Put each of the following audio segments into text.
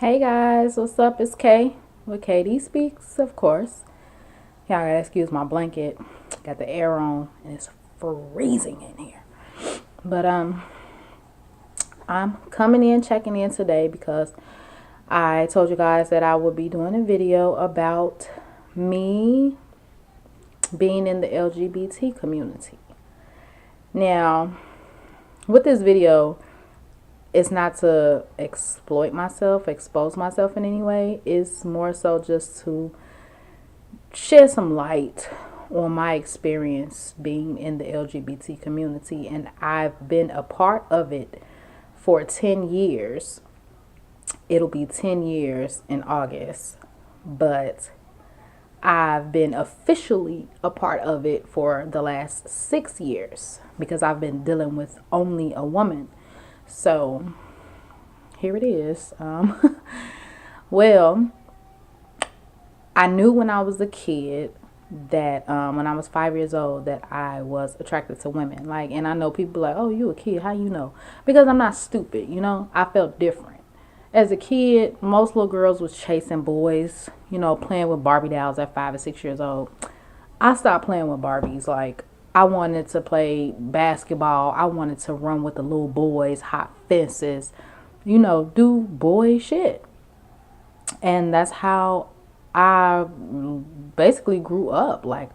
Hey guys, what's up? It's Kay with Katie Speaks, of course. Y'all gotta excuse my blanket. Got the air on and it's freezing in here. But I'm coming in, checking in today because I told you guys that I would be doing a video about me being in the LGBT community. Now, with this video, it's not to exploit myself, expose myself in any way. It's more so just to shed some light on my experience being in the LGBT community. And I've been a part of it for 10 years. It'll be 10 years in August. But I've been officially a part of it for the last 6 years because I've been dealing with only a woman. So here it is. Well, I knew when I was a kid that when I was 5 years old that I was attracted to women. Like, and I know people like, oh, you a kid? How you know? Because I'm not stupid, you know. I felt different. As a kid, most little girls was chasing boys, you know, playing with Barbie dolls at 5 or 6 years old. I stopped playing with Barbies. Like, I wanted to play basketball. I wanted to run with the little boys, hop fences, you know, do boy shit. And that's how I basically grew up. Like,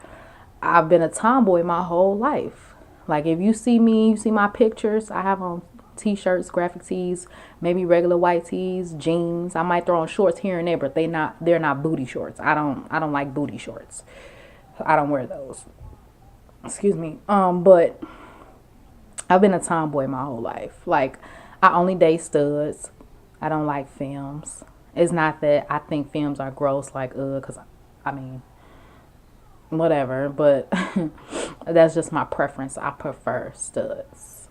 I've been a tomboy my whole life. Like, if you see me, you see my pictures, I have on t-shirts, graphic tees, maybe regular white tees, jeans. I might throw on shorts here and there, but they're not booty shorts. I don't like booty shorts. I don't wear those. Excuse me. But I've been a tomboy my whole life. Like, I only date studs. I don't like films. It's not that I think films are gross, like, because, I mean, whatever. But that's just my preference. I prefer studs.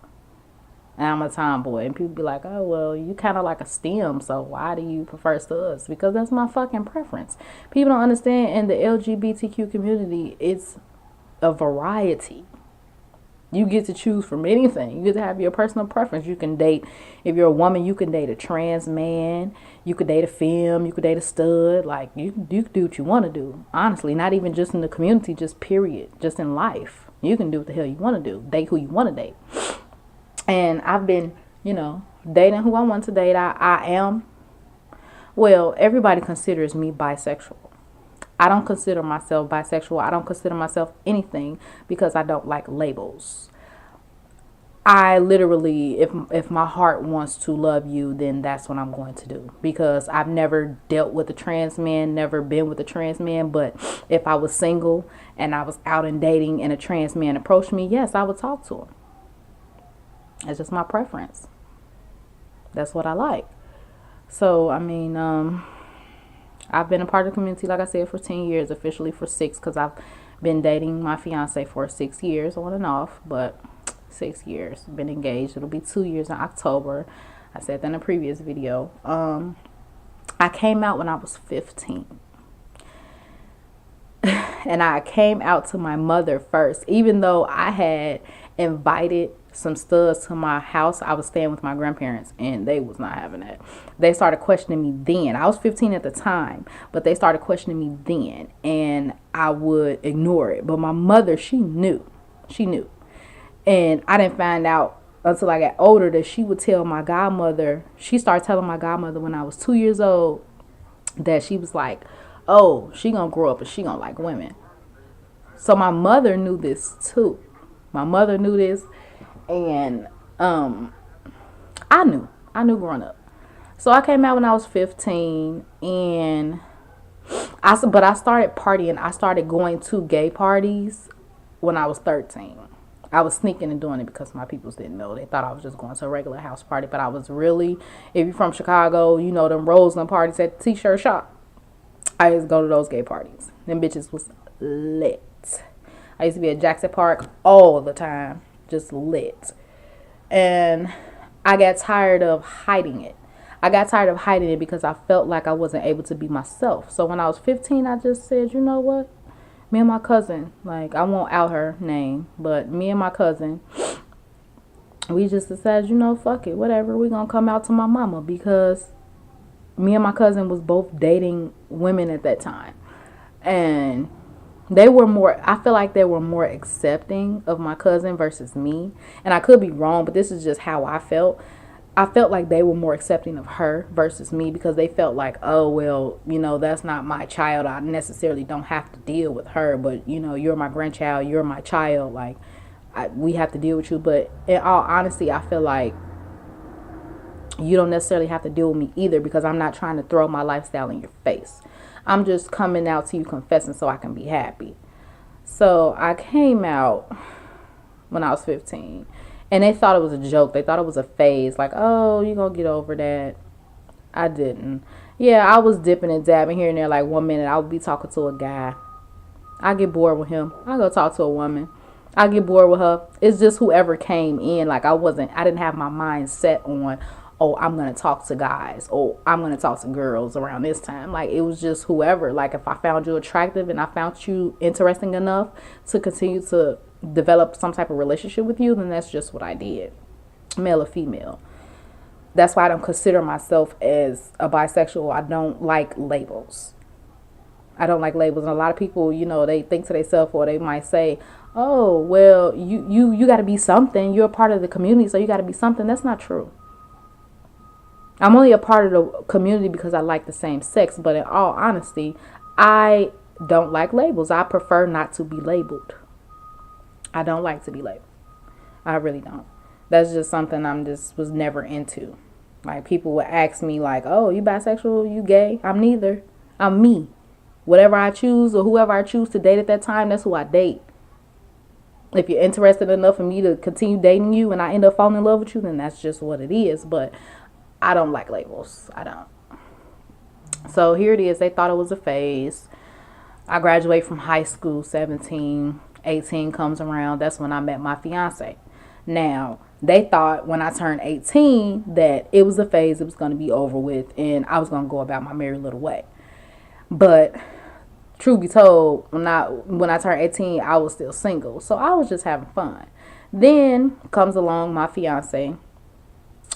And I'm a tomboy. And people be like, oh, well, you kind of like a STEM, so why do you prefer studs? Because that's my fucking preference. People don't understand in the LGBTQ community, it's a variety. You get to choose from anything. You get to have your personal preference. You can date, if you're a woman, you can date a trans man. You could date a femme. You could date a stud. Like, you can do what you want to do. Honestly, not even just in the community, just period. Just in life. You can do what the hell you want to do. Date who you want to date. And I've been, you know, dating who I want to date. I am, well, everybody considers me bisexual. I don't consider myself bisexual. I don't consider myself anything because I don't like labels. I literally, if my heart wants to love you, then that's what I'm going to do. Because I've never dealt with a trans man, never been with a trans man. But if I was single and I was out and dating and a trans man approached me, yes, I would talk to him. That's just my preference. That's what I like. So, I mean, I've been a part of the community, like I said, for 10 years, officially for 6, because I've been dating my fiance for 6 years on and off, but 6 years. Been engaged. It'll be 2 years in October. I said that in a previous video. I came out when I was 15. And I came out to my mother first, even though I had invited some studs to my house. I was staying with my grandparents and they was not having that. They started questioning me then. I was 15 at the time, but they started questioning me then and I would ignore it. But my mother, she knew. And I didn't find out until I got older that she would tell my godmother. She started telling my godmother when I was 2 years old that she was like, oh, she gonna grow up and she gonna like women. So my mother knew this too. My mother knew this. And I knew growing up. So I came out when I was 15, and I started partying. I started going to gay parties when I was 13. I was sneaking and doing it because my peoples didn't know. They thought I was just going to a regular house party, but I was really, if you're from Chicago, you know them Roseland parties at the t-shirt shop. I used to go to those gay parties. Them bitches was lit. I used to be at Jackson Park all the time. Just lit. And I got tired of hiding it. Because I felt like I wasn't able to be myself. So when I was 15, I just said, you know what? Me and my cousin, like, I won't out her name, but me and my cousin, we just decided, you know, fuck it, whatever. We're going to come out to my mama because me and my cousin was both dating women at that time. And they were more, I feel like they were more accepting of my cousin versus me. And I could be wrong, but this is just how I felt. I felt like they were more accepting of her versus me, because they felt like, oh, well, that's not my child. I necessarily don't have to deal with her, but, you're my grandchild. You're my child. Like, we have to deal with you. But in all honesty, I feel like you don't necessarily have to deal with me either, because I'm not trying to throw my lifestyle in your face. I'm just coming out to you confessing so I can be happy. So I came out when I was 15. And they thought it was a joke. They thought it was a phase. Like, oh, you gonna get over that. I didn't. Yeah, I was dipping and dabbing here and there. Like, 1 minute I would be talking to a guy. I get bored with him. I go talk to a woman. I get bored with her. It's just whoever came in. Like, I didn't have my mind set on, oh, I'm going to talk to guys. Oh, I'm going to talk to girls around this time. Like, it was just whoever. Like, if I found you attractive and I found you interesting enough to continue to develop some type of relationship with you, then that's just what I did, male or female. That's why I don't consider myself as a bisexual. I don't like labels. I don't like labels. And a lot of people, they think to themselves, or they might say, oh, well, you got to be something. You're a part of the community, so you got to be something. That's not true. I'm only a part of the community because I like the same sex. But in all honesty, I don't like labels. I prefer not to be labeled. I don't like to be labeled. I really don't. That's just something was never into. Like, people would ask me like, oh, you bisexual, you gay? I'm neither. I'm me. Whatever I choose, or whoever I choose to date at that time, that's who I date. If you're interested enough in me to continue dating you and I end up falling in love with you, then that's just what it is. But I don't like labels. I don't. So here it is. They thought it was a phase. I graduate from high school, 17. 18 comes around. That's when I met my fiance. Now, they thought when I turned 18 that it was a phase, it was going to be over with, and I was going to go about my merry little way. But truth be told, when I turned 18, I was still single. So I was just having fun. Then comes along my fiance,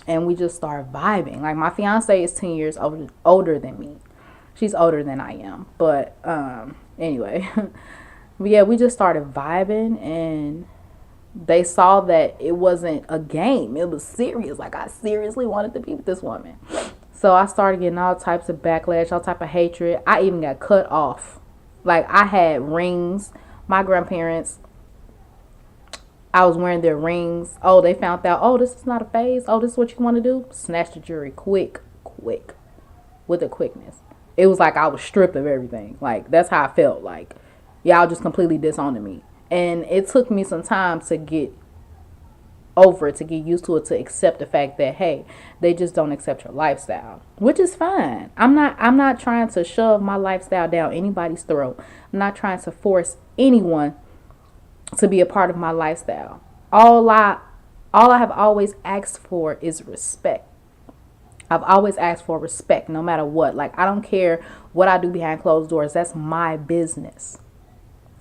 and we just start vibing. Like, my fiance is 10 years older than me. She's older than I am. But anyway, but yeah, we just started vibing, and they saw that it wasn't a game. It was serious. Like, I seriously wanted to be with this woman. So I started getting all types of backlash, all type of hatred. I even got cut off. Like, I had rings. My grandparents, I was wearing their rings. Oh, they found out, oh, this is not a phase. Oh, this is what you want to do? Snatch the jewelry quick, with a quickness. It was like I was stripped of everything. Like, that's how I felt. Like, y'all just completely disowning me. And it took me some time to get over it, to get used to it, to accept the fact that, hey, they just don't accept your lifestyle, which is fine. I'm not trying to shove my lifestyle down anybody's throat. I'm not trying to force anyone to be a part of my lifestyle. All I have always asked for is respect. I've always asked for respect, no matter what. Like, I don't care what I do behind closed doors. That's my business.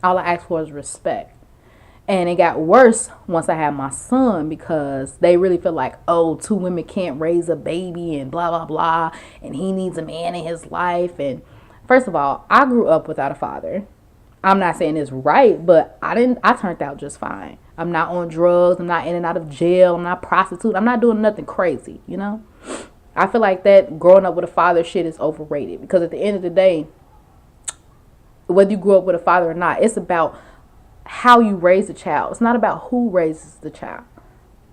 All I asked for is respect. And it got worse once I had my son, because they really feel like, oh, 2 women can't raise a baby and blah, blah, blah. And he needs a man in his life. And first of all, I grew up without a father. I'm not saying it's right, but I turned out just fine. I'm not on drugs. I'm not in and out of jail. I'm not prostitute. I'm not doing nothing crazy, I feel like that growing up with a father shit is overrated, because at the end of the day, whether you grew up with a father or not, it's about how you raise a child. It's not about who raises the child.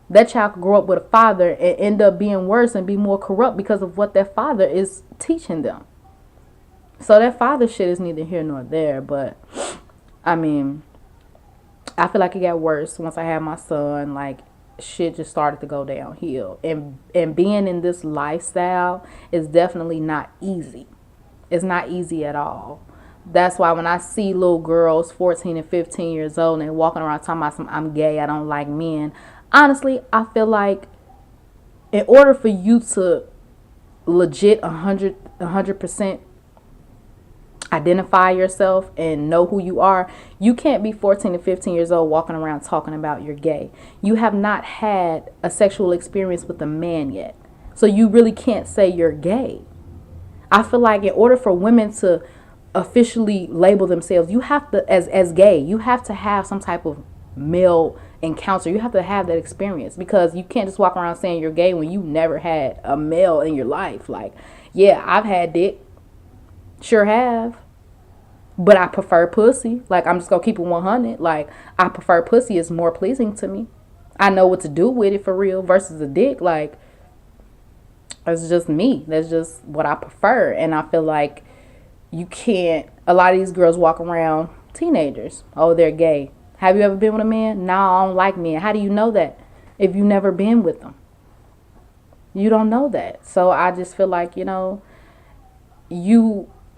That child could grow up with a father and end up being worse and be more corrupt because of what their father is teaching them. So that father shit is neither here nor there. But I mean, I feel like it got worse once I had my son. Like, shit just started to go downhill. And being in this lifestyle is definitely not easy. It's not easy at all. That's why when I see little girls 14 and 15 years old and walking around talking about I'm gay, I don't like men. Honestly, I feel like in order for you to legit 100% identify yourself and know who you are, you can't be 14 and 15 years old walking around talking about you're gay. You have not had a sexual experience with a man yet. So you really can't say you're gay. I feel like in order for women to officially label themselves, you have to, as gay, you have to have some type of male encounter. You have to have that experience, because you can't just walk around saying you're gay when you never had a male in your life. Like, yeah, I've had dick, sure have, but I prefer pussy. Like, I'm just gonna keep it 100. Like, I prefer pussy, is more pleasing to me. I know what to do with it for real versus a dick. Like, that's just me. That's just what I prefer. And I feel like you can't, a lot of these girls walk around, teenagers, oh, they're gay. Have you ever been with a man? No, I don't like men. How do you know that if you never been with them? You don't know that. So I just feel like,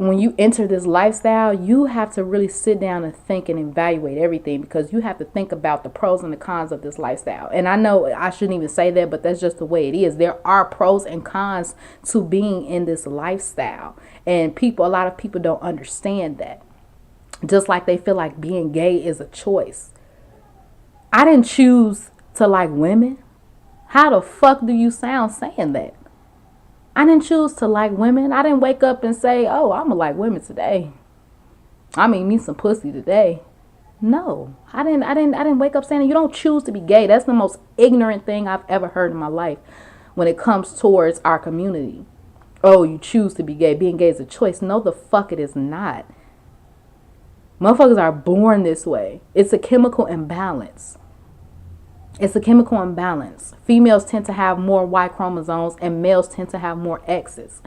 when you enter this lifestyle, you have to really sit down and think and evaluate everything, because you have to think about the pros and the cons of this lifestyle. And I know I shouldn't even say that, but that's just the way it is. There are pros and cons to being in this lifestyle. And a lot of people don't understand that. Just like they feel like being gay is a choice. I didn't choose to like women. How the fuck do you sound saying that? I didn't choose to like women. I didn't wake up and say, oh, I'm gonna like women today. I mean, me some pussy today. No, I didn't wake up saying, you don't choose to be gay. That's the most ignorant thing I've ever heard in my life when it comes towards our community. Oh, you choose to be gay. Being gay is a choice. No, the fuck it is not. Motherfuckers are born this way. It's a chemical imbalance. It's a chemical imbalance. Females tend to have more Y chromosomes and males tend to have more X's.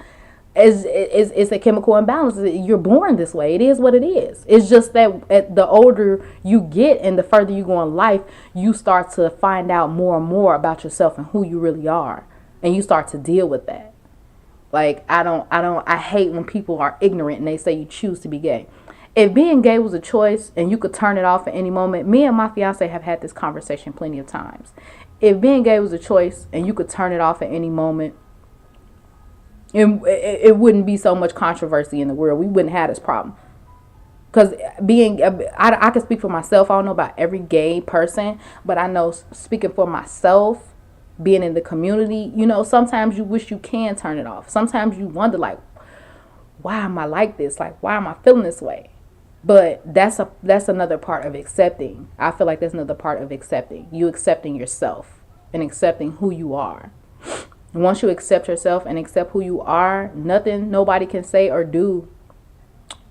It's a chemical imbalance. You're born this way. It is what it is. It's just that the older you get and the further you go in life, you start to find out more and more about yourself and who you really are. And you start to deal with that. Like, I hate when people are ignorant and they say you choose to be gay. If being gay was a choice and you could turn it off at any moment, me and my fiance have had this conversation plenty of times. If being gay was a choice and you could turn it off at any moment, it wouldn't be so much controversy in the world. We wouldn't have this problem. Because I can speak for myself. I don't know about every gay person, but I know, speaking for myself, being in the community, sometimes you wish you can turn it off. Sometimes you wonder, like, why am I like this? Like, why am I feeling this way? But that's another part of accepting. I feel like that's another part of accepting. You accepting yourself and accepting who you are. Once you accept yourself and accept who you are, nothing nobody can say or do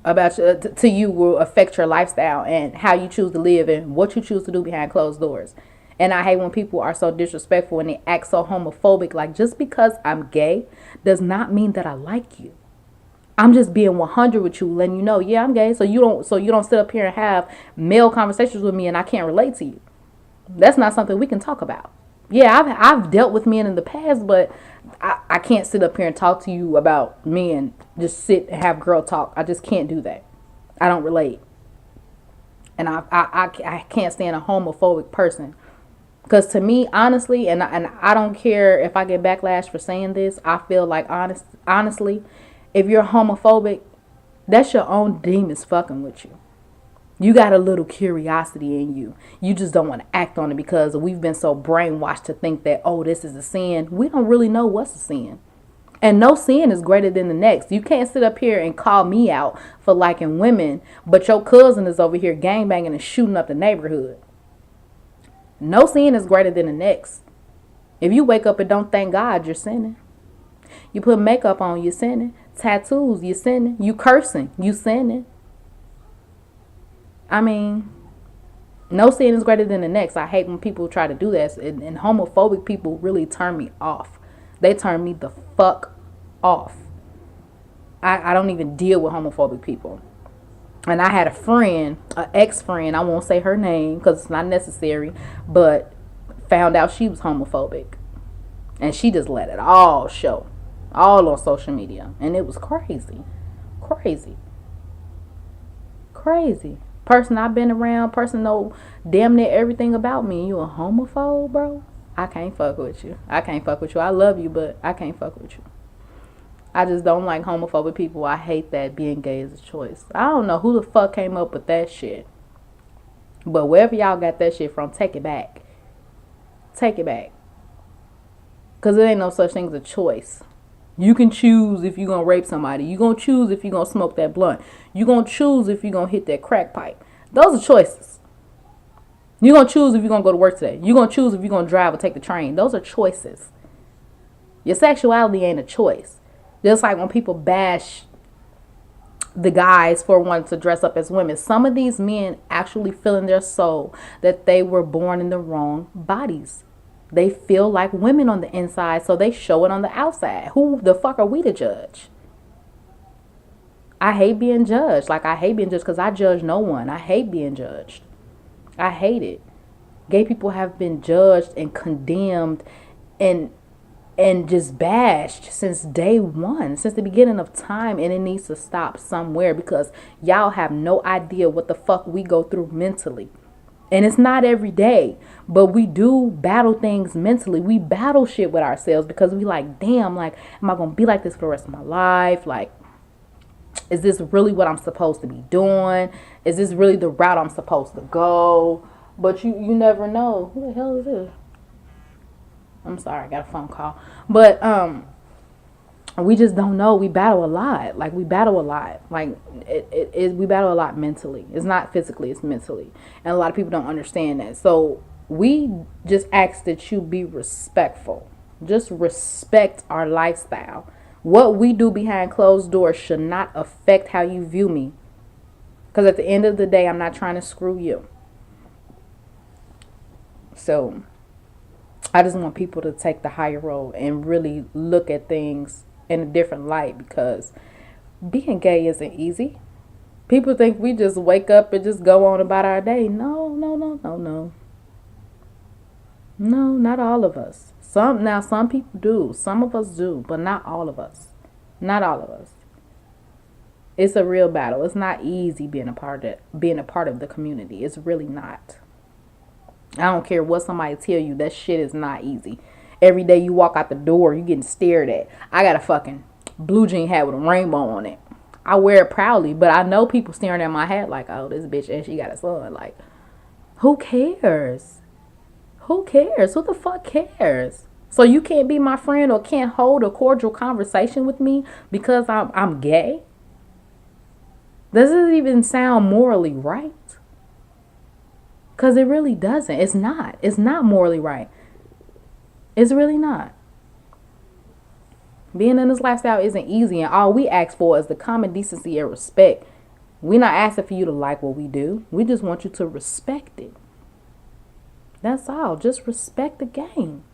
about you, to you will affect your lifestyle and how you choose to live and what you choose to do behind closed doors. And I hate when people are so disrespectful and they act so homophobic. Like, just because I'm gay does not mean that I like you. I'm just being 100 with you, letting you know, yeah, I'm gay. So you don't sit up here and have male conversations with me and I can't relate to you. That's not something we can talk about. Yeah, I've dealt with men in the past, but I can't sit up here and talk to you about men. Just sit and have girl talk. I just can't do that. I don't relate. And I can't stand a homophobic person. Because to me, honestly, and I don't care if I get backlash for saying this, I feel like honestly, if you're homophobic, that's your own demons fucking with you. You got a little curiosity in you. You just don't want to act on it because we've been so brainwashed to think that, oh, this is a sin. We don't really know what's a sin. And no sin is greater than the next. You can't sit up here and call me out for liking women, but your cousin is over here gangbanging and shooting up the neighborhood. No sin is greater than the next. If you wake up and don't thank God, you're sinning. You put makeup on, you're sinning. Tattoos, you're sinning. You cursing, you sinning. I mean, no sin is greater than the next. I hate when people try to do that. And homophobic people really turn me off. They turn me the fuck off. I don't even deal with homophobic people. And I had a friend, an ex-friend, I won't say her name because it's not necessary, but found out she was homophobic. And she just let it all show. All on social media. And it was crazy. Crazy. Crazy. Person I've been around, person know damn near everything about me. You a homophobe, bro? I can't fuck with you. I can't fuck with you. I love you, but I can't fuck with you. I just don't like homophobic people. I hate that being gay is a choice. I don't know who the fuck came up with that shit. But wherever y'all got that shit from, take it back. Take it back. Because there ain't no such thing as a choice. You can choose if you're going to rape somebody. You're going to choose if you're going to smoke that blunt. You're going to choose if you're going to hit that crack pipe. Those are choices. You're going to choose if you're going to go to work today. You're going to choose if you're going to drive or take the train. Those are choices. Your sexuality ain't a choice. Just like when people bash the guys for wanting to dress up as women. Some of these men actually feel in their soul that they were born in the wrong bodies. They feel like women on the inside, so they show it on the outside. Who the fuck are we to judge? I hate being judged. Like, I hate being judged because I judge no one. I hate being judged. I hate it. Gay people have been judged and condemned and just bashed since day one, since the beginning of time, and it needs to stop somewhere because y'all have no idea what the fuck we go through mentally. And it's not every day, but we do battle things mentally. We battle shit with ourselves because we like, damn, like, am I gonna be like this for the rest of my life? Like, is this really what I'm supposed to be doing? Is this really the route I'm supposed to go? But you never know. Who the hell is this? I'm sorry, I got a phone call. But we just don't know. We battle a lot. Like, we battle a lot. Like, we battle a lot mentally. It's not physically, it's mentally. And a lot of people don't understand that. So we just ask that you be respectful. Just respect our lifestyle. What we do behind closed doors should not affect how you view me. Because at the end of the day, I'm not trying to screw you. So I just want people to take the higher road and really look at things in a different light, because being gay isn't easy. People think we just wake up and just go on about our day. No. No, not all of us. Some people do. Some of us do, but not all of us. Not all of us. It's a real battle. It's not easy being a part of the community. It's really not. I don't care what somebody tell you. That shit is not easy. Every day you walk out the door, you getting stared at. I got a fucking blue jean hat with a rainbow on it. I wear it proudly, but I know people staring at my hat like, oh, this bitch, and she got a son. Like, who cares? Who cares? Who the fuck cares? So you can't be my friend or can't hold a cordial conversation with me because I'm gay? Does it even sound morally right? Because it really doesn't. It's not. It's not morally right. It's really not. Being in this lifestyle isn't easy, and all we ask for is the common decency and respect. We're not asking for you to like what we do. We just want you to respect it. That's all. Just respect the game.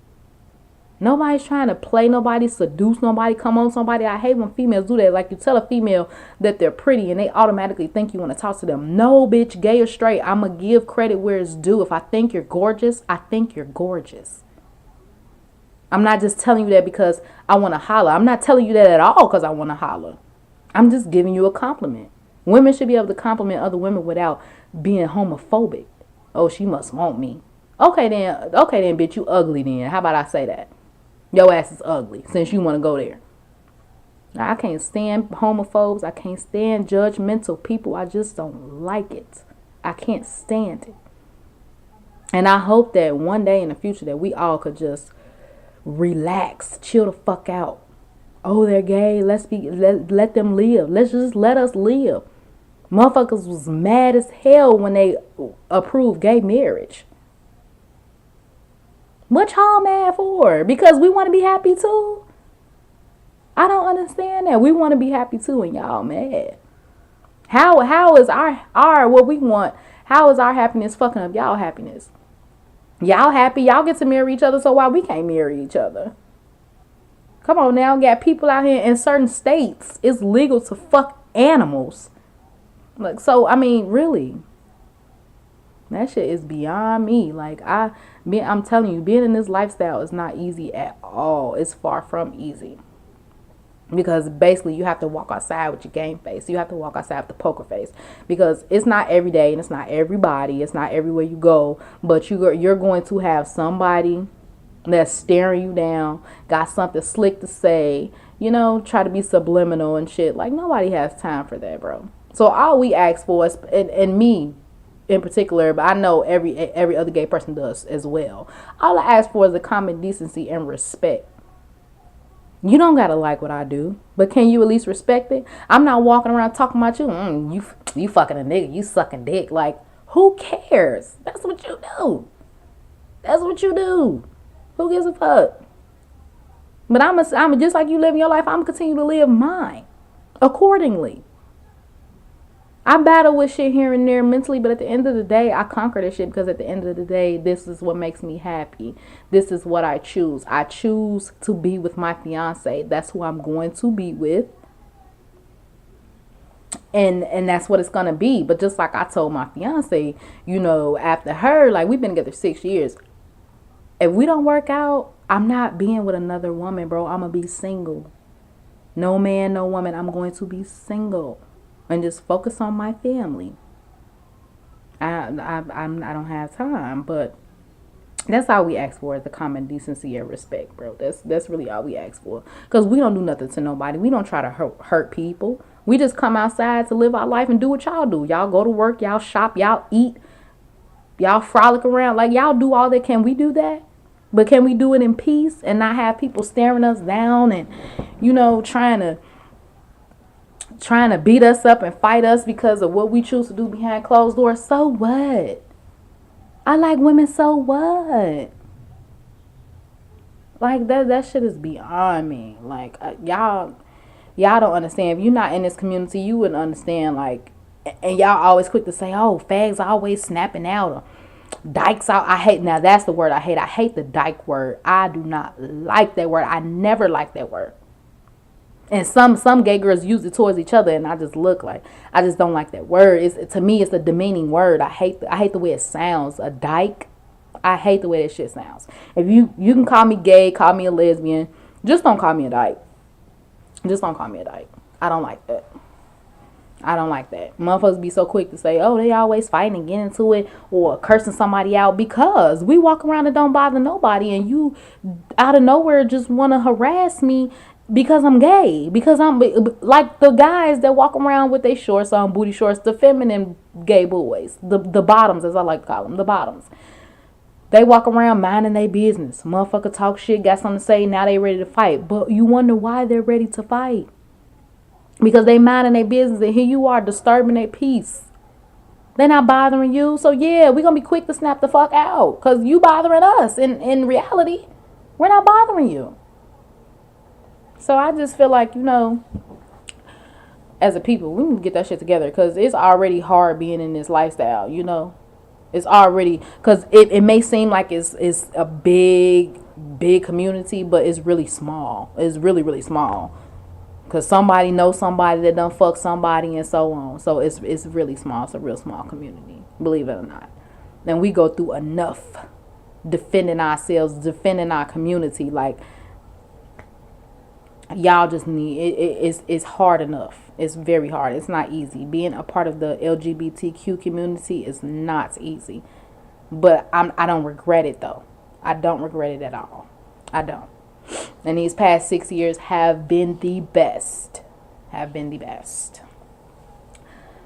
Nobody's trying to play nobody, seduce nobody, come on somebody. I hate when females do that. Like, you tell a female that they're pretty and they automatically think you want to talk to them. No, bitch, gay or straight, I'm going to give credit where it's due. If I think you're gorgeous, I think you're gorgeous. I'm not just telling you that because I want to holler. I'm not telling you that at all because I want to holler. I'm just giving you a compliment. Women should be able to compliment other women without being homophobic. Oh, she must want me. Okay then, bitch, you ugly then. How about I say that? Your ass is ugly since you want to go there. Now, I can't stand homophobes. I can't stand judgmental people. I just don't like it. I can't stand it. And I hope that one day in the future that we all could just relax, chill the fuck out. Oh, they're gay. Let them live. Let us live. Motherfuckers was mad as hell when they approved gay marriage. What y'all mad for? Because we want to be happy too? I don't understand that. We want to be happy too and y'all mad. How is our what we want? How is our happiness fucking up y'all happiness? Y'all happy? Y'all get to marry each other, so why we can't marry each other? Come on now, got people out here in certain states. It's legal to fuck animals. Like, so, I mean, really. That shit is beyond me. Like, I'm telling you, being in this lifestyle is not easy at all. It's far from easy. Because basically you have to walk outside with your game face. You have to walk outside with the poker face. Because it's not every day and it's not everybody. It's not everywhere you go. But you're going to have somebody that's staring you down, got something slick to say, try to be subliminal and shit. Like, nobody has time for that, bro. So all we ask for is, and me in particular, but I know every other gay person does as well. All I ask for is a common decency and respect. You don't gotta like what I do, but can you at least respect it? I'm not walking around talking about you. You fucking a nigga. You sucking dick. Like, who cares? That's what you do. That's what you do. Who gives a fuck? But I'm just like you living your life. I'm gonna continue to live mine accordingly. I battle with shit here and there mentally, but at the end of the day, I conquer this shit because at the end of the day, this is what makes me happy. This is what I choose. I choose to be with my fiance. That's who I'm going to be with. And that's what it's gonna be. But just like I told my fiance, you know, after her, like we've been together 6 years. If we don't work out, I'm not being with another woman, bro. I'm gonna be single. No man, no woman. I'm going to be single and just focus on my family. I don't have time, but that's all we ask for is the common decency and respect, bro. That's really all we ask for. Because we don't do nothing to nobody. We don't try to hurt people. We just come outside to live our life and do what y'all do. Y'all go to work, y'all shop, y'all eat, y'all frolic around. Like, y'all do all that. Can we do that? But can we do it in peace and not have people staring us down and, you know, trying to beat us up and fight us because of what we choose to do behind closed doors? So what? I like women, so what? Like, that shit is beyond me. Like, y'all don't understand. If you're not in this community, you wouldn't understand. Like, and y'all always quick to say, oh, fags always snapping out, or dykes out. I hate, now that's the word I hate. I hate the dyke word. I do not like that word. I never liked that word. And some gay girls use it towards each other, and I just look like, I just don't like that word. To me, it's a demeaning word. I hate the way it sounds. A dyke. I hate the way that shit sounds. If you can call me gay, call me a lesbian, just don't call me a dyke. Just don't call me a dyke. I don't like that. I don't like that. Motherfuckers be so quick to say, oh, they always fighting and getting into it or cursing somebody out, because we walk around and don't bother nobody, and you out of nowhere just want to harass me because I'm gay. Because I'm like the guys that walk around with their shorts on, booty shorts, the feminine gay boys, the bottoms, as I like to call them, the bottoms. They walk around minding their business. Motherfucker talk shit, got something to say, now they ready to fight. But you wonder why they're ready to fight. Because they minding their business, and here you are disturbing their peace. They're not bothering you. So yeah, we're going to be quick to snap the fuck out. Because you bothering us. In reality, we're not bothering you. So I just feel like, you know, as a people, we need to get that shit together. Because it's already hard being in this lifestyle, you know. It's already, because it may seem like it's a big community, but it's really small. It's really, really small. Because somebody knows somebody that done fuck somebody and so on. So it's really small. It's a real small community, believe it or not. And we go through enough defending ourselves, defending our community. Like, y'all just need it's hard enough. It's very hard. It's not easy. Being a part of the LGBTQ community is not easy. But I don't regret it, though. I don't regret it at all. I don't. And these past 6 years have been the best. Have been the best.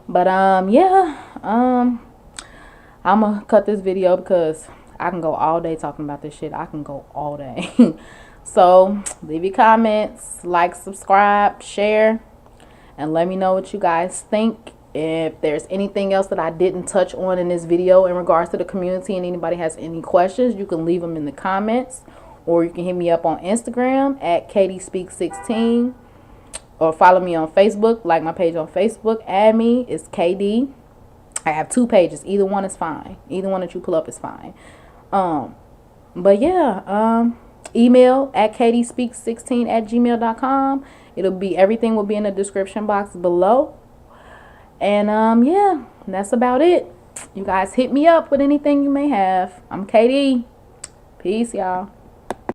But yeah. I'm gonna cut this video because I can go all day talking about this shit. I can go all day. So leave your comments, like, subscribe, share, and let me know what you guys think. If there's anything else that I didn't touch on in this video in regards to the community, and anybody has any questions, you can leave them in the comments, or you can hit me up on Instagram at KDSpeaks16, or follow me on Facebook. Like my page on Facebook, add me. It's KD. I have 2 pages. Either one is fine. Either one that you pull up is fine. But yeah, email at kdspeaks16@gmail.com. It'll be, everything will be in the description box below. And yeah, that's about it. You guys hit me up with anything you may have. I'm KD. Peace, y'all.